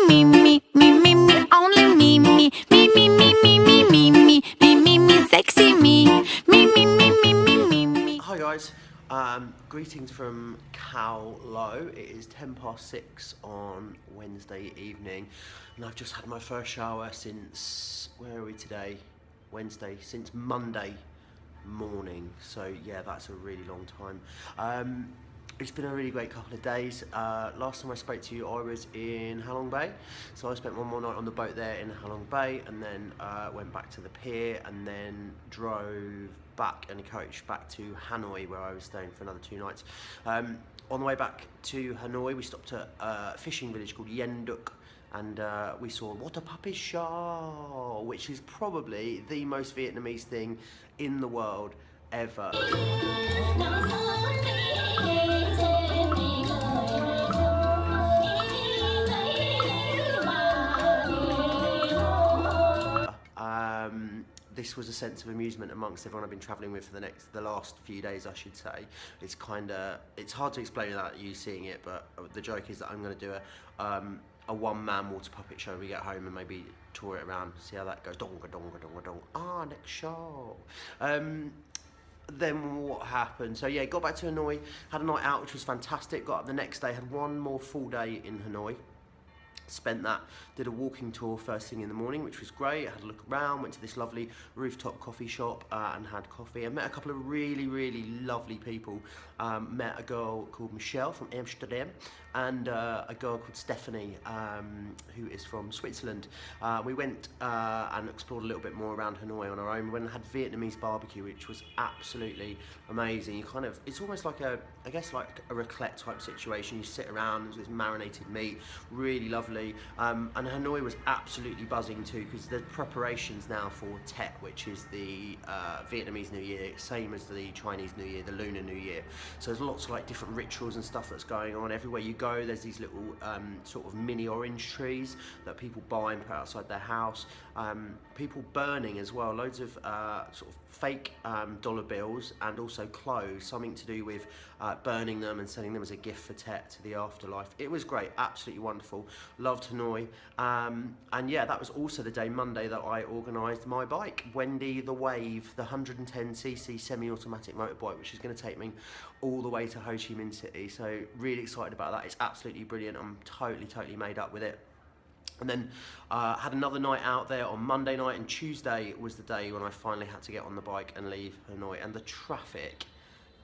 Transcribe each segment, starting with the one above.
me, me, me, me, me, only me, me, me, me, me, me, me, me, me, me, me, me, sexy me, me, me, me, me, me, me, me. Hi guys, greetings from Cua Lo. It is 6:10 on Wednesday evening, and I've just had my first shower since, where are we today? Wednesday, since Monday morning. So yeah, that's a really long time. It's been a really great couple of days. Last time I spoke to you, I was in Halong Bay. So I spent one more night on the boat there in Halong Bay, and then went back to the pier, and then drove back in a coach back to Hanoi, where I was staying for another 2 nights. On the way back to Hanoi, we stopped at a fishing village called Duk, and we saw Water Puppy Show, which is probably the most Vietnamese thing in the world ever. This was a sense of amusement amongst everyone I've been travelling with for the last few days, I should say. It's hard to explain without you seeing it, but the joke is that I'm going to do a one-man water puppet show when we get home, and maybe tour it around, see how that goes. Donga donga donga donga. Next show. Then what happened? So yeah, got back to Hanoi, had a night out, which was fantastic. Got up the next day, had one more full day in Hanoi. Spent that, did a walking tour first thing in the morning, which was great. I had a look around, went to this lovely rooftop coffee shop and had coffee. I met a couple of really, really lovely people. Met a girl called Michelle from Amsterdam, and a girl called Stephanie, who is from Switzerland. We went and explored a little bit more around Hanoi on our own. We went and had Vietnamese barbecue, which was absolutely amazing. It's almost like I guess like a raclette type situation. You sit around, there's this marinated meat, really lovely. And Hanoi was absolutely buzzing too, because there's preparations now for Tet, which is the Vietnamese New Year, same as the Chinese New Year, the Lunar New Year. So there's lots of like different rituals and stuff that's going on. Everywhere you go, there's these little sort of mini orange trees that people buy and put outside their house. People burning as well, loads of sort of fake dollar bills, and also clothes, something to do with burning them and sending them as a gift for Tet to the afterlife. It was great, absolutely wonderful. Loved Hanoi. And yeah, that was also the day, Monday, that I organised my bike, Wendy the Wave, the 110cc semi-automatic motorbike, which is going to take me all the way to Ho Chi Minh City. So really excited about that. It's absolutely brilliant. I'm totally made up with it. And then had another night out there on Monday night, and Tuesday was the day when I finally had to get on the bike and leave Hanoi. And the traffic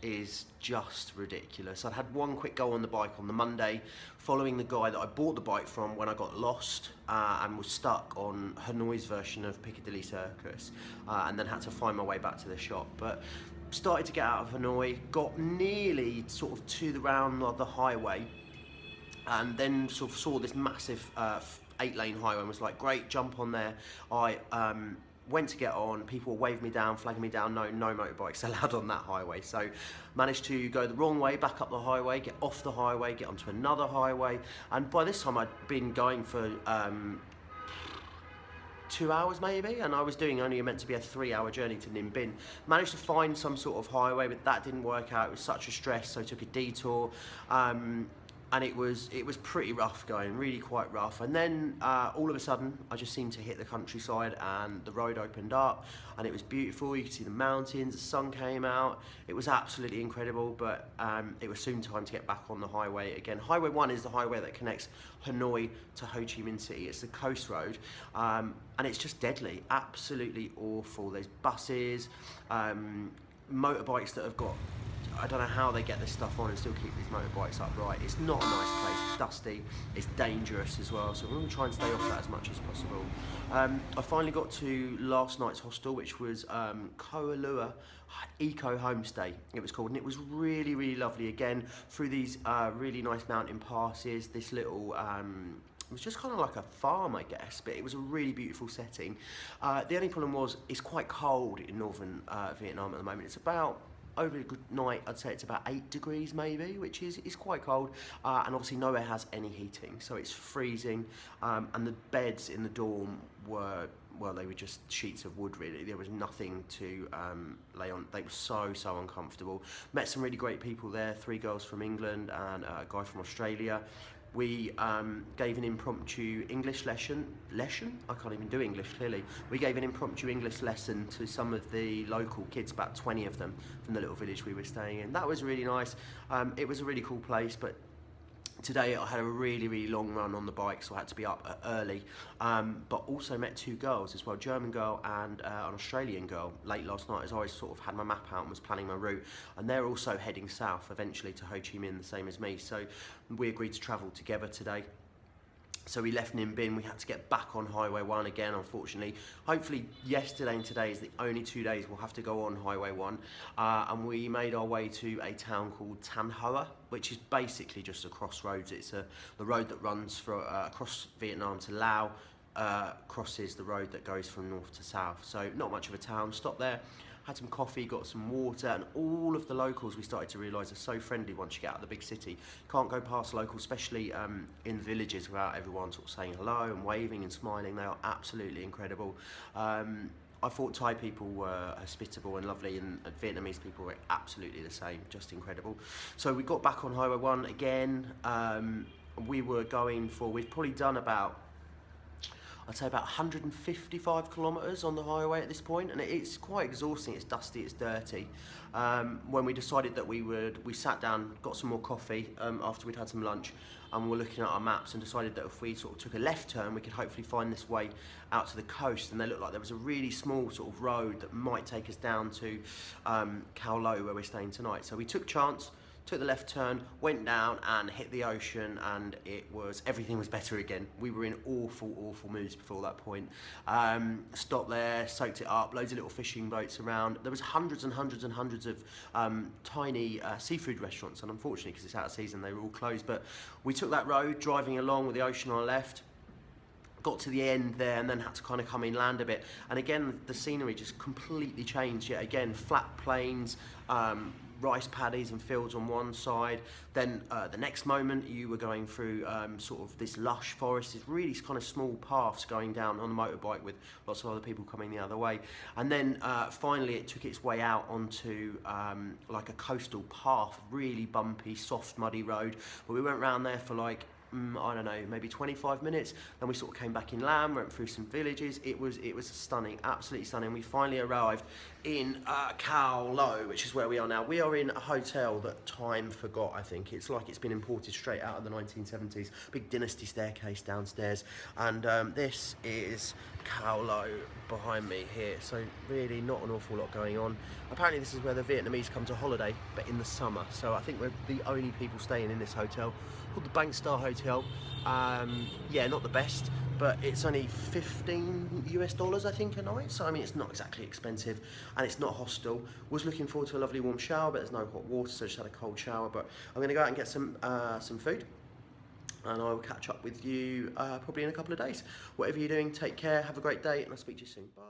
is just ridiculous. I'd had one quick go on the bike on the Monday, following the guy that I bought the bike from when I got lost and was stuck on Hanoi's version of Piccadilly Circus, and then had to find my way back to the shop. But started to get out of Hanoi, got nearly sort of to the round of the highway, and then sort of saw this massive 8-lane highway and was like, great, jump on there. I went to get on, people were waving me down, flagging me down, no motorbikes allowed on that highway. So managed to go the wrong way, back up the highway, get off the highway, get onto another highway, and by this time I'd been going for 2 hours maybe, and I was doing only meant to be a 3-hour journey to Ninh Binh. Managed to find some sort of highway, but that didn't work out. It was such a stress, so I took a detour. And it was pretty rough going, really quite rough. And then all of a sudden, I just seemed to hit the countryside, and the road opened up, and it was beautiful. You could see the mountains, the sun came out. It was absolutely incredible, but it was soon time to get back on the highway again. Highway 1 is the highway that connects Hanoi to Ho Chi Minh City. It's the coast road, and it's just deadly, absolutely awful. There's buses, motorbikes that have got, I don't know how they get this stuff on and still keep these motorbikes upright. It's not a nice place, it's dusty, it's dangerous as well, so we're going to try and stay off that as much as possible. I finally got to last night's hostel, which was Cua Lo Eco Homestay, it was called, and it was really lovely. Again, through these really nice mountain passes, this little it was just kind of like a farm, I guess, but it was a really beautiful setting. The only problem was it's quite cold in northern Vietnam at the moment. It's about, over a good night, I'd say it's about 8 degrees maybe, which is quite cold, and obviously nowhere has any heating, so it's freezing, and the beds in the dorm were, well, they were just sheets of wood really. There was nothing to lay on. They were so uncomfortable. Met some really great people there, 3 girls from England and a guy from Australia. we gave an impromptu English lesson. I can't even do English, clearly. We gave an impromptu English lesson to some of the local kids, about 20 of them, from the little village we were staying in. That was really nice. It was a really cool place, but today I had a really long run on the bike, so I had to be up early, but also met two girls as well, German girl and an Australian girl, late last night, as I always sort of had my map out and was planning my route, and they're also heading south eventually to Ho Chi Minh, the same as me, so we agreed to travel together today. So we left Ninh Binh, we had to get back on Highway 1 again, unfortunately. Hopefully yesterday and today is the only 2 days we'll have to go on Highway 1. And we made our way to a town called Tan Hoa, which is basically just a crossroads. It's the road that runs across Vietnam to Laos, crosses the road that goes from north to south. So not much of a town. Stopped there, had some coffee, got some water, and all of the locals we started to realise are so friendly once you get out of the big city. Can't go past locals, especially in the villages, without everyone sort of saying hello and waving and smiling. They are absolutely incredible. I thought Thai people were hospitable and lovely, and Vietnamese people were absolutely the same, just incredible. So we got back on Highway 1 again. We were going for, we've probably done about, I'd say about 155 kilometres on the highway at this point, and it's quite exhausting. It's dusty, it's dirty. When we decided that we sat down, got some more coffee after we'd had some lunch, and we were looking at our maps and decided that if we sort of took a left turn, we could hopefully find this way out to the coast. And they looked like there was a really small sort of road that might take us down to Cua Lo, where we're staying tonight. So we took chance, took the left turn, went down and hit the ocean, and everything was better again. We were in awful moods before that point. Stopped there, soaked it up, loads of little fishing boats around. There was hundreds and hundreds and hundreds of tiny seafood restaurants, and unfortunately, because it's out of season, they were all closed. But we took that road, driving along with the ocean on our left, got to the end there, and then had to kind of come inland a bit. And again, the scenery just completely changed yet again. Flat plains, rice paddies and fields on one side. Then the next moment you were going through sort of this lush forest, these really kind of small paths going down on a motorbike with lots of other people coming the other way. And then finally it took its way out onto like a coastal path, really bumpy, soft, muddy road. But we went round there for like, I don't know, maybe 25 minutes. Then we sort of came back inland, went through some villages. It was stunning, absolutely stunning. We finally arrived in Cua Lo, which is where we are now. We are in a hotel that time forgot, I think. It's like it's been imported straight out of the 1970s. Big dynasty staircase downstairs. And this is Cua Lo behind me here. So really not an awful lot going on. Apparently this is where the Vietnamese come to holiday, but in the summer. So I think we're the only people staying in this hotel, called the Bank Star Hotel. Yeah, not the best, but it's only $15 US, I think, a night. So I mean, it's not exactly expensive, and it's not hostel. Was looking forward to a lovely warm shower, but there's no hot water, so just had a cold shower. But I'm gonna go out and get some food, and I will catch up with you probably in a couple of days. Whatever you're doing, take care, have a great day, and I'll speak to you soon. Bye.